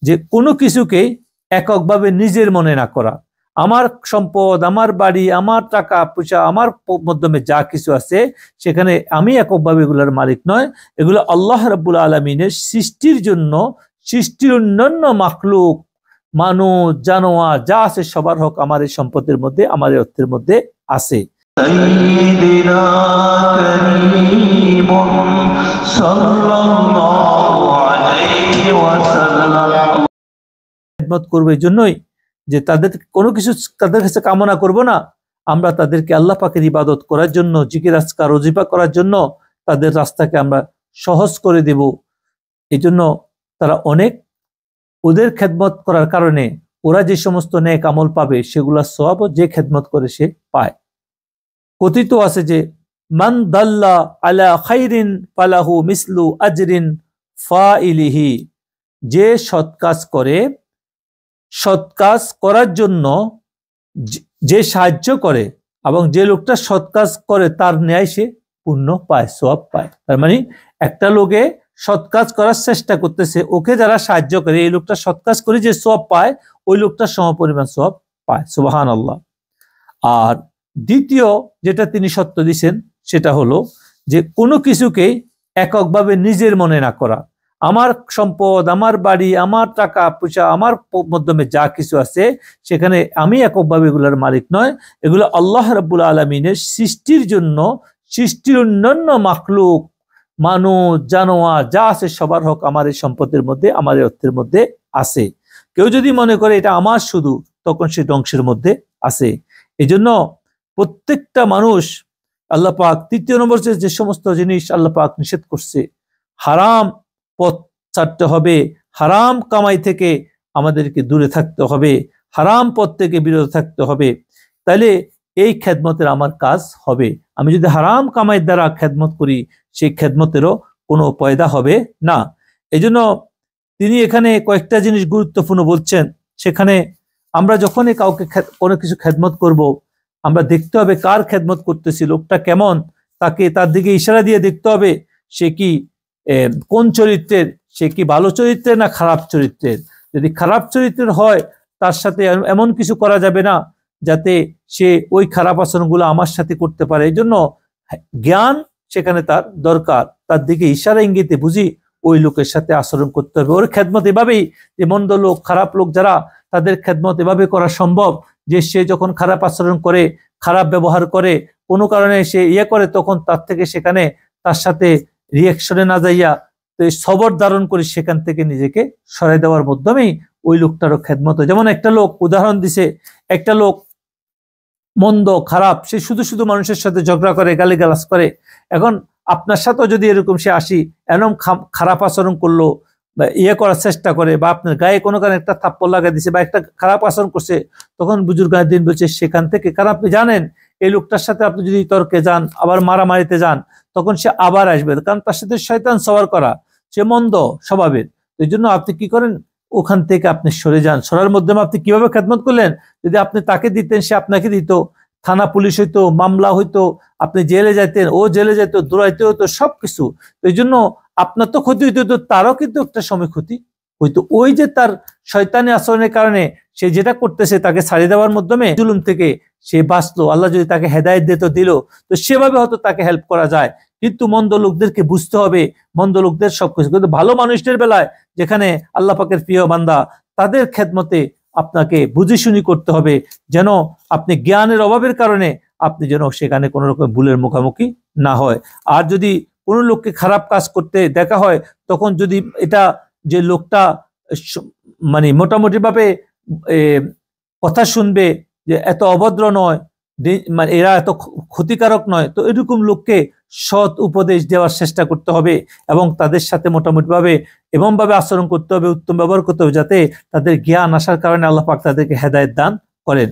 যে কোনো কিছুকে এককভাবে নিজের মনে না করা। আমার সম্পদ, আমার বাড়ি, আমার টাকা পয়সা, আমার মাধ্যমে যা কিছু আছে সেখানে আমি এককভাবে এগুলোর মালিক নয়। এগুলো আল্লাহ রাব্বুল আলামিনের সৃষ্টির জন্য, সৃষ্টির অন্যান্য মাখলুক, মানুষ, জানোয়ার যা আছে সবার হক আমার এই সম্পদের মধ্যে, আমার এই অর্থের মধ্যে আছে। খেদমত করবে এই জন্যই যে তাদের কোনো কিছু তাদের কাছে কামনা করব না, আমরা তাদেরকে আল্লাহ পাকের ইবাদত করার জন্য, জিকির আজকার ওজিফা করার জন্য তাদের রাস্তাকে আমরা সহজ করে দেব। এই জন্য তারা অনেক, ওদের খেদমত করার কারণে ওরা যে সমস্ত নেক আমল পাবে সেগুলা সওয়াব যে খেদমত করে সে পায়। কথিত আছে যে মান দাল্লা আলা খাইরিন ফালাহু মিসলু আজরিন ফাইলিহি, যে সৎ কাজ করে, সৎ কাজ করার জন্য যে সাহায্য করে এবং যে লোকটা সৎ কাজ করে তার ন্যায় সে পুণ্য পায়, সওয়াব পায়। তার মানে একটা লোকে সৎ কাজ করার চেষ্টা করতেছে, ওকে যারা সাহায্য করে এই লোকটা সৎ কাজ করে যে সওয়াব পায় ওই লোকটা সমপরিমাণ সওয়াব পায়। সুবহানাল্লাহ। আর দ্বিতীয় যেটা তিনি সত্য দিয়েছেন সেটা হলো যে কোনো কিছুকে এককভাবে নিজের মনে না করা। আমার সম্পদ, আমার বাড়ি, আমার টাকা পয়সা, আমার মাধ্যমে যা কিছু আছে সেখানে আমি এককভাবে এগুলোর মালিক নয়। এগুলো আল্লাহ রাব্বুল আলামিনের সৃষ্টির জন্য, সৃষ্টির অন্যান্য মাখলুক, মানুষ, জানোয়ার যা আছে সবার হক আমার এই সম্পদের মধ্যে, আমার এই অর্থের মধ্যে আছে। কেউ যদি মনে করে এটা আমার শুধু, তখন সে ধ্বংসের মধ্যে আছে। এই জন্য প্রত্যেকটা মানুষ আল্লাহ পাক তৃতীয় নম্বর যে সমস্ত জিনিস আল্লাহ পাক নিষেধ করছে, হারাম পথ ছাড়তে হবে, হারাম কামাই থেকে আমাদেরকে দূরে থাকতে হবে, হারাম পথ থেকে বিরত থাকতে হবে, তাহলে এই খেদমতের আমার কাজ হবে। আমি যদি হারাম কামাই দ্বারা খেদমত করি সেই খেদমতেরও কোনো পয়দা হবে না। এই জন্য তিনি এখানে কয়েকটা জিনিস গুরুত্বপূর্ণ বলছেন। সেখানে আমরা যখনই কাউকে কোনো কিছু খেদমত করব, আমরা দেখতে হবে কার খেদমত করতেছি, লোকটা কেমন, তাকে তার দিকে ইশারা দিয়ে দেখতে হবে সে কি কোন চরিত্রের, সে কি ভালো চরিত্রের না খারাপ চরিত্রের। যদি খারাপ চরিত্রের হয় তার সাথে এমন কিছু করা যাবে না যাতে সে ওই খারাপ আচরণগুলো আমার সাথে করতে পারে। এই জন্য জ্ঞান সেখানে তার দরকার, তার দিকে ইশারা ইঙ্গিতে বুঝি ওই লোকের সাথে আচরণ করতে হবে। ওর খেদমত এভাবেই, যে মন্দ লোক, খারাপ লোক যারা, তাদের খেদমত এভাবে করা সম্ভব যে সে যখন খারাপ আচরণ করে, খারাপ ব্যবহার করে, কোনো কারণে সে করে, তখন তার থেকে সেখানে তার সাথে রিয়াকশনে না যাইয়া সবর ধারণ করে সেখান থেকে নিজেকে সরাই দেওয়ার মাধ্যমেই ওই লোকটারও খেদমত। যেমন একটা লোক উদাহরণ দিছে, একটা লোক মন্দ, খারাপ, সে শুধু শুধু মানুষের সাথে ঝগড়া করে, গালিগালাজ করে। এখন আপনার সাথেও যদি এরকম সে আসি এরকম খারাপ আচরণ করলো বা করার চেষ্টা করে, বা আপনার গায়ে কোনো কারণে একটা থাপ্পড় লাগা দিছে বা একটা খারাপ আচরণ করছে, তখন বুজুর্গানের দিন বলছে সেখান থেকে, কারণ আপনি জানেন এই লোকটার সাথে আপনি যদি তর্কে যান, আবার মারামারিতে যান, তখন সে আবার আসবে, কারণ তার সাথে শয়তান সওয়ার করা, সে মন্দ স্বভাবের। এই জন্য আপনি কি করেন, ওখান থেকে আপনি সরে যান। সরার মাধ্যমে আপনি কিভাবে খেদমত করলেন? যদি আপনি তাকে দিতেন, সে আপনাকে দিত, থানা পুলিশ হইতো, মামলা হইতো, আপনি জেলে যাইতেন, ও জেলে যেত, দৌড়াইতে হতো, সবকিছু। এই জন্য আপনার তো ক্ষতি হইতো, তারও কিন্তু একটা সময় ক্ষতি হইতো। ওই যে তার শয়তানি আচরণের কারণে সে যেটা করতেছে তাকে ছাড়িয়ে দেওয়ার মাধ্যমে জুলুম থেকে সে বাঁচলো। আল্লাহ যদি তাকে হেদায়েত দিত, দিল, তো সেভাবে হয়তো তাকে হেল্প করা যায়। কিন্তু মন্দ লোকদেরকে বুঝতে হবে, মন্দ লোকদের সবকিছু। কিন্তু ভালো মানুষদের বেলায়, যেখানে আল্লাহ পাকের প্রিয় বান্দা, তাদের খেদমতে আপনাকে বুঝে শুনি করতে হবে, যেন আপনি জ্ঞানের অভাবের কারণে আপনি যেন সেখানে কোনো রকম ভুলের মুখোমুখি না হয়। আর যদি কোনো লোককে খারাপ কাজ করতে দেখা হয়, তখন যদি এটা যে লোকটা মানে মোটামুটি ভাবে কথা শুনবে যে এত অভদ্র নয়, মানে এরা এত ক্ষতিকারক নয়, তো এরকম লোককে সৎ উপদেশ দেওয়ার চেষ্টা করতে হবে এবং তাদের সাথে মোটামুটি ভাবে এমনভাবে আচরণ করতে হবে, উত্তম ব্যবহার করতে হবে, যাতে তাদের জ্ঞান আসার কারণে আল্লাহ পাক তাদেরকে হেদায়েত দান করেন।